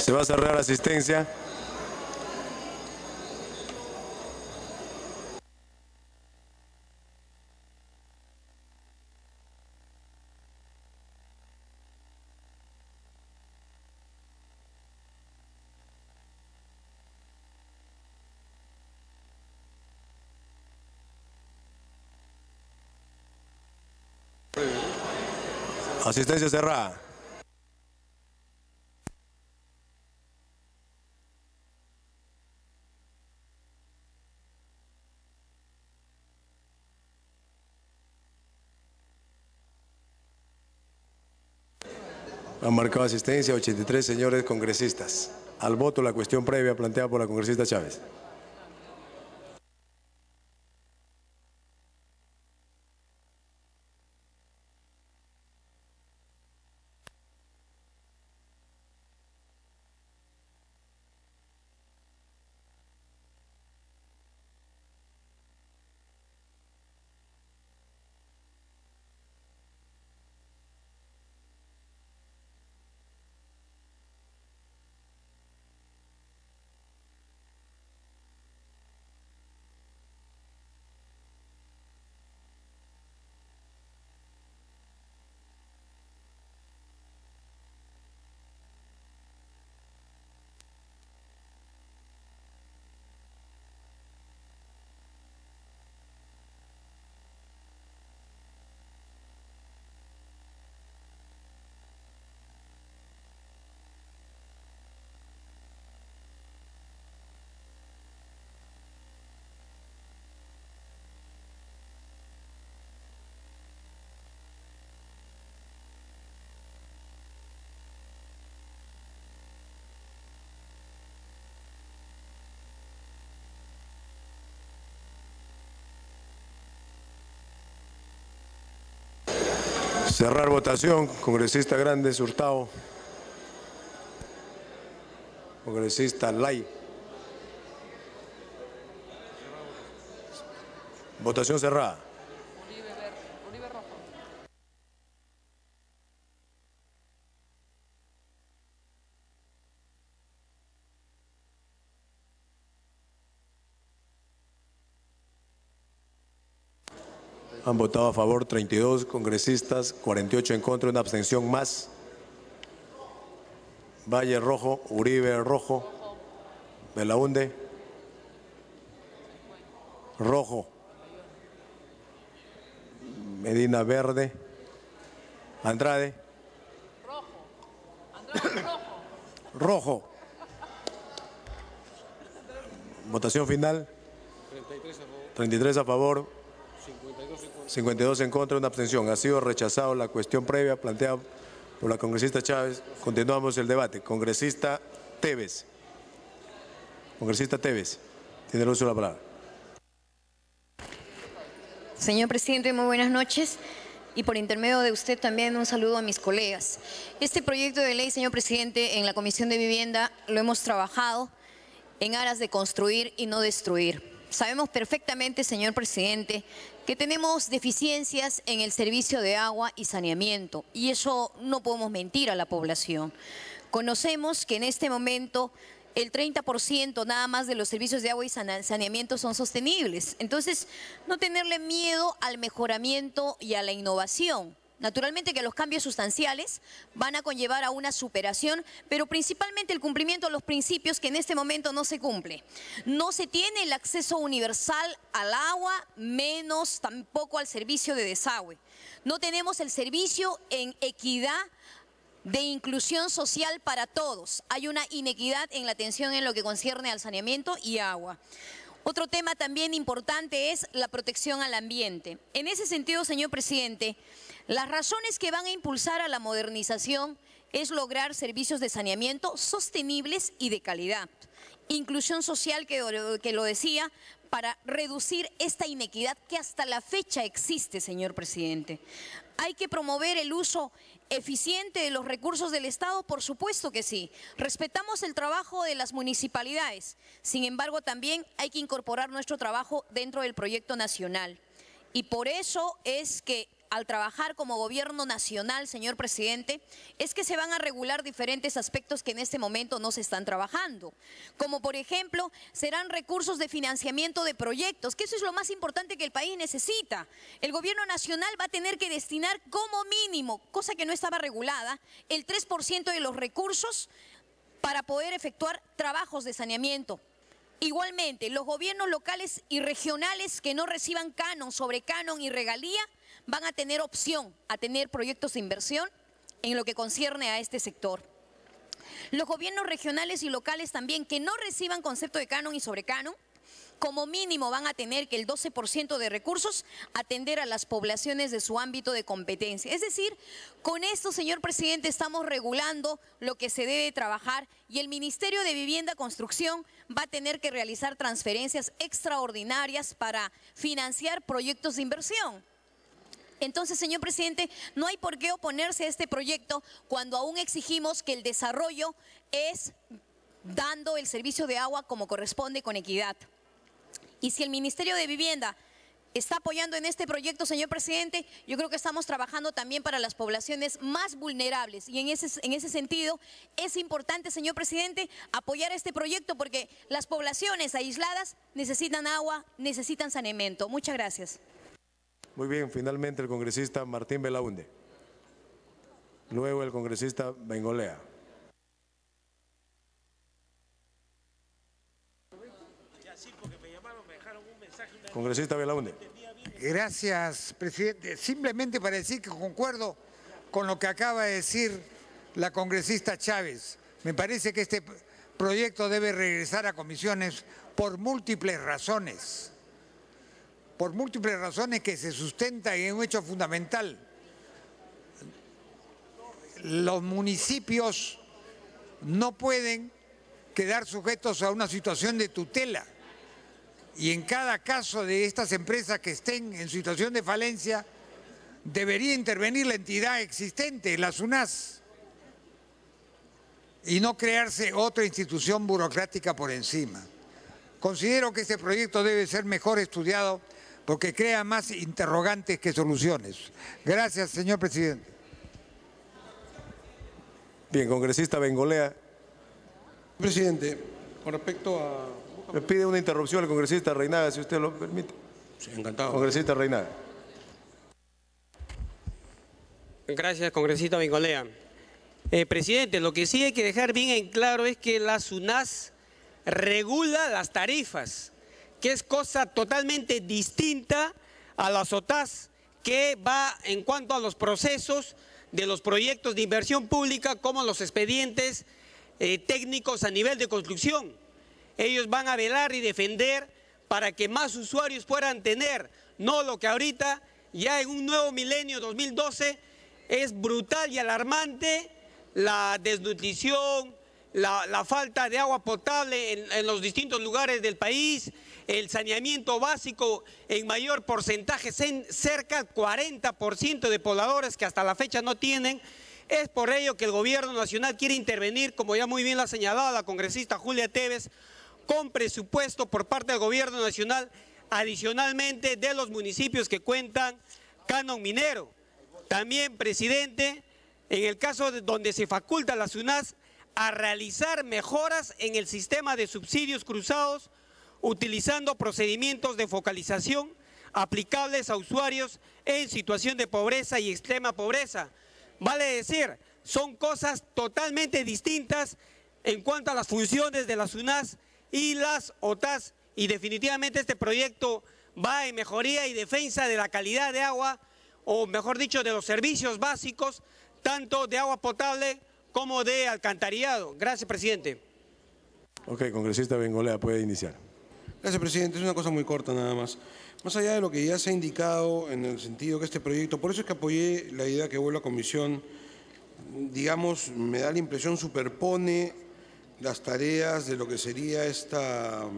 Se va a cerrar asistencia. Asistencia cerrada. Han marcado asistencia 83 señores congresistas. Al voto la cuestión previa planteada por la congresista Chávez. Cerrar votación. Congresista Grandes Hurtado. Congresista Lay. Votación cerrada. Han votado a favor 32 congresistas, 48 en contra, una abstención más. Valle rojo, Uribe rojo, Belaunde rojo, Medina verde, Andrade rojo. Votación final. 33 a favor, 52 en contra, una abstención. Ha sido rechazado la cuestión previa planteada por la congresista Chávez. Continuamos el debate. Congresista Tevez. Congresista Tevez, tiene el uso de la palabra. Señor presidente, muy buenas noches. Y por intermedio de usted también un saludo a mis colegas. Este proyecto de ley, señor presidente, en la Comisión de Vivienda lo hemos trabajado en aras de construir y no destruir. Sabemos perfectamente, señor presidente, que tenemos deficiencias en el servicio de agua y saneamiento, y eso no podemos mentir a la población. Conocemos que en este momento el 30% nada más de los servicios de agua y saneamiento son sostenibles. Entonces, no tenerle miedo al mejoramiento y a la innovación. Naturalmente que los cambios sustanciales van a conllevar a una superación, pero principalmente el cumplimiento de los principios que en este momento no se cumple. No se tiene el acceso universal al agua, menos tampoco al servicio de desagüe. No tenemos el servicio en equidad de inclusión social para todos. Hay una inequidad en la atención en lo que concierne al saneamiento y agua. Otro tema también importante es la protección al ambiente. En ese sentido, señor presidente, las razones que van a impulsar a la modernización es lograr servicios de saneamiento sostenibles y de calidad. Inclusión social, que lo decía, para reducir esta inequidad que hasta la fecha existe, señor presidente. ¿Hay que promover el uso eficiente de los recursos del Estado? Por supuesto que sí. Respetamos el trabajo de las municipalidades. Sin embargo, también hay que incorporar nuestro trabajo dentro del proyecto nacional. Y por eso es que al trabajar como gobierno nacional, señor presidente, es que se van a regular diferentes aspectos que en este momento no se están trabajando. Como por ejemplo, serán recursos de financiamiento de proyectos, que eso es lo más importante que el país necesita. El gobierno nacional va a tener que destinar como mínimo, cosa que no estaba regulada, el 3% de los recursos para poder efectuar trabajos de saneamiento. Igualmente, los gobiernos locales y regionales que no reciban canon sobre canon y regalía van a tener opción a tener proyectos de inversión en lo que concierne a este sector. Los gobiernos regionales y locales también que no reciban concepto de canon y sobrecanon, como mínimo van a tener que el 12% de recursos atender a las poblaciones de su ámbito de competencia. Es decir, con esto, señor presidente, estamos regulando lo que se debe trabajar y el Ministerio de Vivienda y Construcción va a tener que realizar transferencias extraordinarias para financiar proyectos de inversión. Entonces, señor presidente, no hay por qué oponerse a este proyecto cuando aún exigimos que el desarrollo es dando el servicio de agua como corresponde con equidad. Y si el Ministerio de Vivienda está apoyando en este proyecto, señor presidente, yo creo que estamos trabajando también para las poblaciones más vulnerables. Y en ese sentido es importante, señor presidente, apoyar este proyecto porque las poblaciones aisladas necesitan agua, necesitan saneamiento. Muchas gracias. Muy bien, finalmente el congresista Martín Belaunde. Luego el congresista Bengolea. Congresista Belaunde. Gracias, presidente. Simplemente para decir que concuerdo con lo que acaba de decir la congresista Chávez. Me parece que este proyecto debe regresar a comisiones por múltiples razones. Por múltiples razones que se sustentan en un hecho fundamental. Los municipios no pueden quedar sujetos a una situación de tutela. Y en cada caso de estas empresas que estén en situación de falencia, debería intervenir la entidad existente, la SUNAS, y no crearse otra institución burocrática por encima. Considero que este proyecto debe ser mejor estudiado porque crea más interrogantes que soluciones. Gracias, señor presidente. Bien, congresista Bengolea. Presidente, con respecto a... Me pide una interrupción el congresista Reinaga, si usted lo permite. Sí, encantado. Congresista Reinaga. Gracias, congresista Bengolea. Presidente, lo que sí hay que dejar bien en claro es que la SUNAS regula las tarifas, que es cosa totalmente distinta a la SOTAS, que va en cuanto a los procesos de los proyectos de inversión pública como los expedientes técnicos a nivel de construcción. Ellos van a velar y defender para que más usuarios puedan tener, no lo que ahorita, ya en un nuevo milenio 2012, es brutal y alarmante la desnutrición, la falta de agua potable en los distintos lugares del país, el saneamiento básico en mayor porcentaje, cerca del 40% de pobladores que hasta la fecha no tienen. Es por ello que el gobierno nacional quiere intervenir, como ya muy bien lo ha señalado la congresista Julia Tevez, con presupuesto por parte del gobierno nacional, adicionalmente de los municipios que cuentan canon minero. También, presidente, en el caso de donde se faculta a la SUNAS a realizar mejoras en el sistema de subsidios cruzados, utilizando procedimientos de focalización aplicables a usuarios en situación de pobreza y extrema pobreza. Vale decir, son cosas totalmente distintas en cuanto a las funciones de la SUNAS y las OTAS, y definitivamente este proyecto va en mejoría y defensa de la calidad de agua, o mejor dicho, de los servicios básicos, tanto de agua potable como de alcantarillado. Gracias, presidente. Ok, congresista Bengolea, puede iniciar. Gracias, presidente. Es una cosa muy corta nada más. Más allá de lo que ya se ha indicado en el sentido que este proyecto, por eso es que apoyé la idea que vuelva a comisión, digamos, me da la impresión, superpone las tareas de lo que sería estas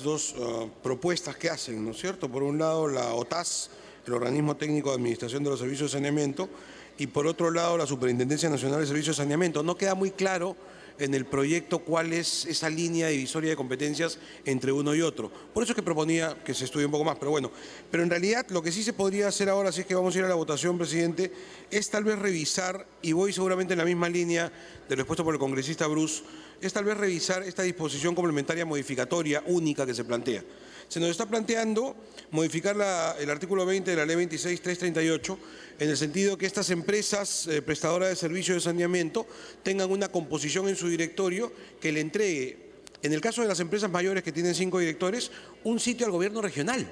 dos propuestas que hacen, ¿no es cierto? Por un lado, la OTAS, el Organismo Técnico de Administración de los Servicios de Saneamiento, y por otro lado, la Superintendencia Nacional de Servicios de Saneamiento. No queda muy claro en el proyecto cuál es esa línea divisoria de competencias entre uno y otro. Por eso es que proponía que se estudie un poco más, pero bueno. Pero en realidad lo que sí se podría hacer ahora, si es que vamos a ir a la votación, presidente, es tal vez revisar, y voy seguramente en la misma línea de lo expuesto por el congresista Bruce, es tal vez revisar esta disposición complementaria modificatoria única que se plantea. Se nos está planteando modificar el artículo 20 de la Ley 26.338 en el sentido que estas empresas prestadoras de servicios de saneamiento tengan una composición en su directorio que le entregue en el caso de las empresas mayores que tienen 5 directores, un sitio al gobierno regional.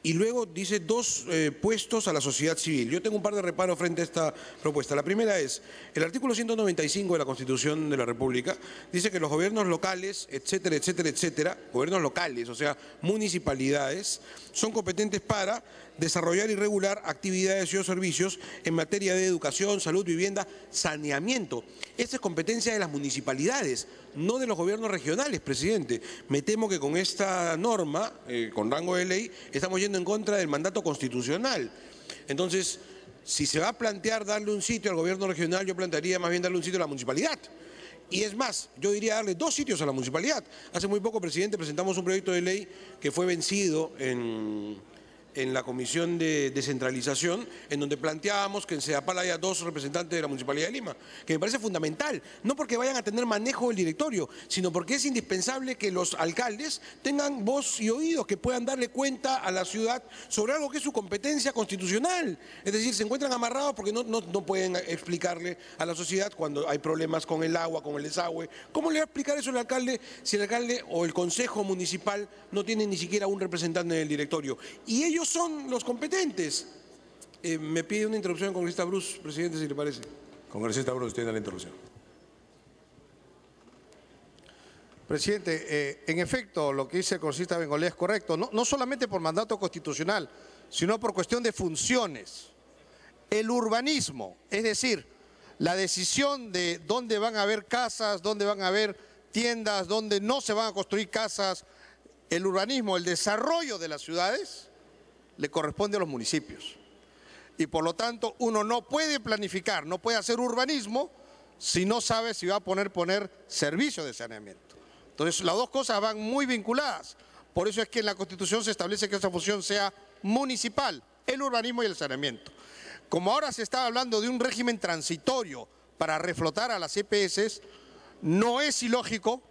Y luego dice 2 puestos a la sociedad civil. Yo tengo un par de reparos frente a esta propuesta. La primera es, el artículo 195 de la Constitución de la República dice que los gobiernos locales, etcétera, etcétera, etcétera, gobiernos locales, o sea, municipalidades, son competentes para desarrollar y regular actividades y o servicios en materia de educación, salud, vivienda, saneamiento. Esta es competencia de las municipalidades, no de los gobiernos regionales, presidente. Me temo que con esta norma, con rango de ley, estamos yendo en contra del mandato constitucional. Entonces, si se va a plantear darle un sitio al gobierno regional, yo plantearía más bien darle un sitio a la municipalidad. Y es más, yo diría darle 2 sitios a la municipalidad. Hace muy poco, presidente, presentamos un proyecto de ley que fue vencido en la Comisión de Descentralización, en donde planteábamos que en Sedapal haya 2 representantes de la Municipalidad de Lima, que me parece fundamental, no porque vayan a tener manejo del directorio, sino porque es indispensable que los alcaldes tengan voz y oídos, que puedan darle cuenta a la ciudad sobre algo que es su competencia constitucional. Es decir, se encuentran amarrados porque no pueden explicarle a la sociedad cuando hay problemas con el agua, con el desagüe. ¿Cómo le va a explicar eso al alcalde si el alcalde o el consejo municipal no tiene ni siquiera un representante en el directorio? Y ellos son los competentes. Me pide una interrupción el congresista Bruce, presidente, si le parece. Congresista Bruce, tiene la interrupción. Presidente, en efecto, lo que dice el congresista Bengolea es correcto, no solamente por mandato constitucional, sino por cuestión de funciones. El urbanismo, es decir, la decisión de dónde van a haber casas, dónde van a haber tiendas, dónde no se van a construir casas, el urbanismo, el desarrollo de las ciudades, le corresponde a los municipios. Y por lo tanto, uno no puede planificar, no puede hacer urbanismo si no sabe si va a poner servicios de saneamiento. Entonces, las 2 cosas van muy vinculadas. Por eso es que en la Constitución se establece que esa función sea municipal, el urbanismo y el saneamiento. Como ahora se está hablando de un régimen transitorio para reflotar a las EPS, no es ilógico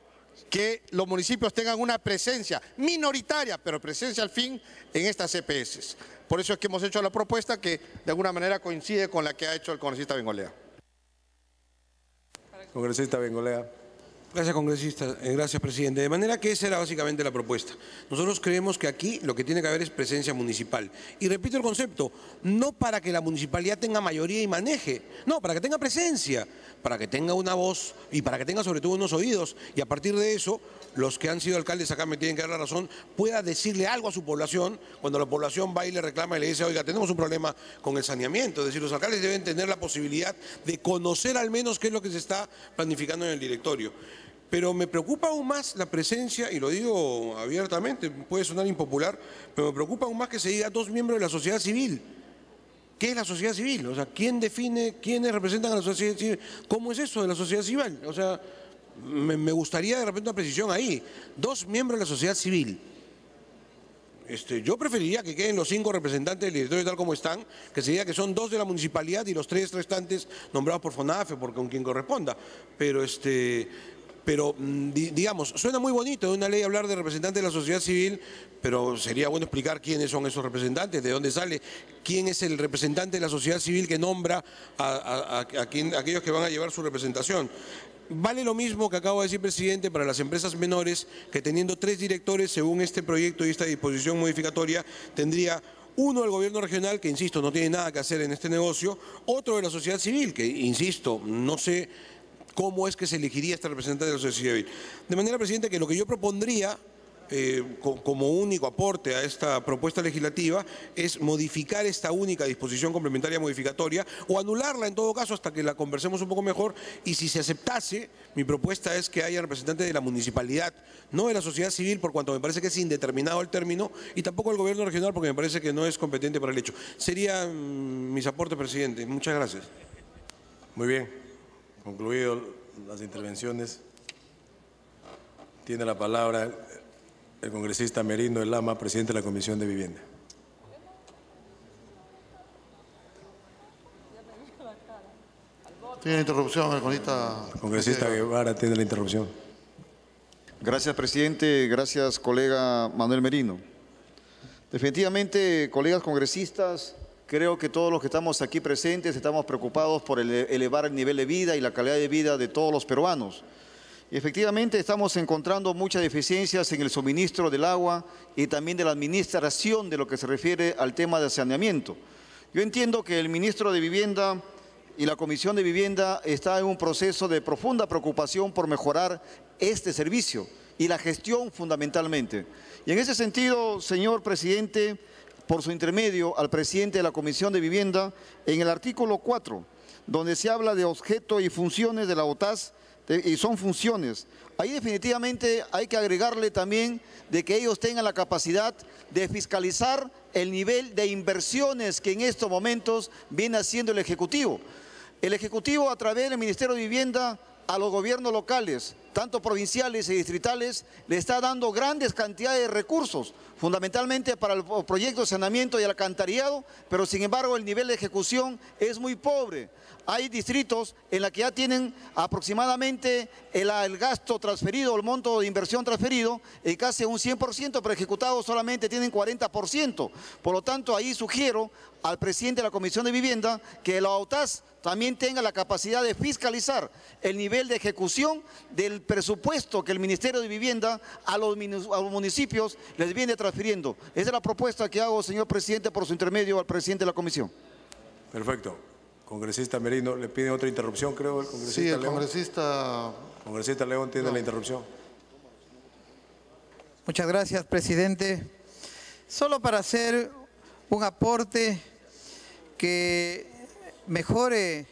que los municipios tengan una presencia minoritaria, pero presencia al fin en estas EPS. Por eso es que hemos hecho la propuesta que de alguna manera coincide con la que ha hecho el congresista Bengolea. Congresista Bengolea. Gracias, congresista. Gracias, presidente. De manera que esa era básicamente la propuesta. Nosotros creemos que aquí lo que tiene que haber es presencia municipal. Y repito el concepto, no para que la municipalidad tenga mayoría y maneje, no, para que tenga presencia, para que tenga una voz y para que tenga sobre todo unos oídos. Y a partir de eso, los que han sido alcaldes acá me tienen que dar la razón, pueda decirle algo a su población cuando la población va y le reclama y le dice, oiga, tenemos un problema con el saneamiento. Es decir, los alcaldes deben tener la posibilidad de conocer al menos qué es lo que se está planificando en el directorio. Pero me preocupa aún más la presencia, y lo digo abiertamente, puede sonar impopular, pero me preocupa aún más que se diga 2 miembros de la sociedad civil. ¿Qué es la sociedad civil? O sea, ¿quién define quiénes representan a la sociedad civil? ¿Cómo es eso de la sociedad civil? O sea, me gustaría de repente una precisión ahí. 2 miembros de la sociedad civil. Yo preferiría que queden los 5 representantes del directorio tal como están, que se diga que son 2 de la municipalidad y los 3 restantes nombrados por FONAFE, por con quien corresponda. Pero digamos, suena muy bonito de una ley hablar de representantes de la sociedad civil, pero sería bueno explicar quiénes son esos representantes, de dónde sale, quién es el representante de la sociedad civil que nombra a aquellos que van a llevar su representación. Vale lo mismo que acabo de decir, presidente, para las empresas menores, que teniendo 3 directores, según este proyecto y esta disposición modificatoria, tendría uno del gobierno regional, que insisto, no tiene nada que hacer en este negocio, otro de la sociedad civil, que insisto, no sé cómo es que se elegiría este representante de la sociedad civil. De manera, presidente, que lo que yo propondría como único aporte a esta propuesta legislativa es modificar esta única disposición complementaria modificatoria o anularla en todo caso hasta que la conversemos un poco mejor, y si se aceptase, mi propuesta es que haya representantes de la municipalidad, no de la sociedad civil, por cuanto me parece que es indeterminado el término, y tampoco del gobierno regional porque me parece que no es competente para el hecho. Serían mis aportes, presidente. Muchas gracias. Muy bien. Concluido las intervenciones, tiene la palabra el congresista Merino El Lama, presidente de la Comisión de Vivienda. Tiene interrupción el congresista Guevara, tiene la interrupción. Gracias, presidente. Gracias, colega Manuel Merino. Definitivamente, colegas congresistas, creo que todos los que estamos aquí presentes estamos preocupados por elevar el nivel de vida y la calidad de vida de todos los peruanos. Y efectivamente estamos encontrando muchas deficiencias en el suministro del agua y también de la administración de lo que se refiere al tema de saneamiento. Yo entiendo que el ministro de Vivienda y la Comisión de Vivienda está en un proceso de profunda preocupación por mejorar este servicio y la gestión fundamentalmente. Y en ese sentido, señor presidente, por su intermedio al presidente de la Comisión de Vivienda, en el artículo 4, donde se habla de objeto y funciones de la OTAS, y son funciones. Ahí definitivamente hay que agregarle también de que ellos tengan la capacidad de fiscalizar el nivel de inversiones que en estos momentos viene haciendo el Ejecutivo. El Ejecutivo, a través del Ministerio de Vivienda, a los gobiernos locales, tanto provinciales y distritales, le está dando grandes cantidades de recursos, fundamentalmente para el proyecto de saneamiento y el alcantarillado, pero sin embargo el nivel de ejecución es muy pobre. Hay distritos en los que ya tienen aproximadamente el gasto transferido, el monto de inversión transferido, casi un 100%, pero ejecutados solamente tienen 40%. Por lo tanto, ahí sugiero al presidente de la Comisión de Vivienda que la OTAS también tenga la capacidad de fiscalizar el nivel de ejecución del presupuesto que el Ministerio de Vivienda a los municipios les viene transfiriendo. Esa es la propuesta que hago, señor presidente, por su intermedio al presidente de la Comisión. Perfecto. Congresista Merino, le pide otra interrupción, creo, el congresista Sí, el León. congresista León tiene la interrupción. Muchas gracias, presidente. Solo para hacer un aporte que mejore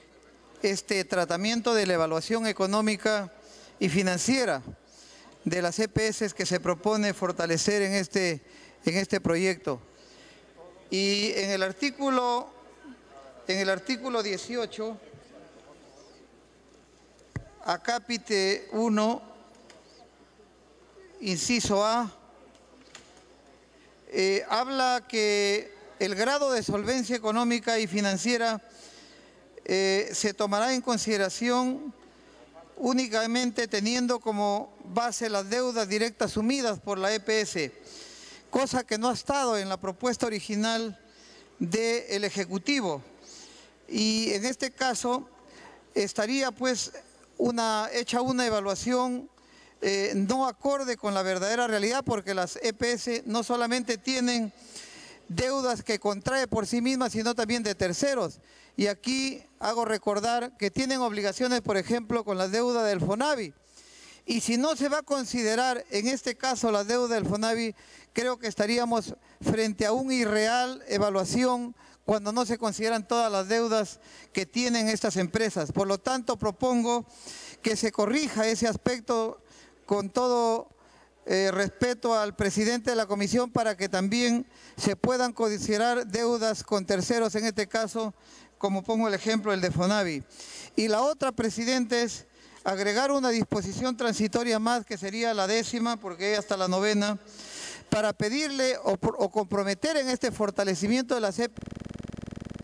este tratamiento de la evaluación económica y financiera de las EPS que se propone fortalecer en este proyecto. Y en el artículo 18, acápite 1, inciso A, habla que el grado de solvencia económica y financiera se tomará en consideración únicamente teniendo como base las deudas directas asumidas por la EPS, cosa que no ha estado en la propuesta original del Ejecutivo. Y en este caso estaría pues hecha una evaluación no acorde con la verdadera realidad, porque las EPS no solamente tienen deudas que contrae por sí mismas, sino también de terceros. Y aquí hago recordar que tienen obligaciones, por ejemplo, con la deuda del FONAVI. Y si no se va a considerar en este caso la deuda del FONAVI, creo que estaríamos frente a una irreal evaluación cuando no se consideran todas las deudas que tienen estas empresas. Por lo tanto, propongo que se corrija ese aspecto con todo respeto al presidente de la Comisión, para que también se puedan considerar deudas con terceros, en este caso, como pongo el ejemplo, el de FONAVI. Y la otra, presidente, es agregar una disposición transitoria más, que sería la 10ª, porque hay hasta la 9ª, para pedirle o comprometer en este fortalecimiento de las EPS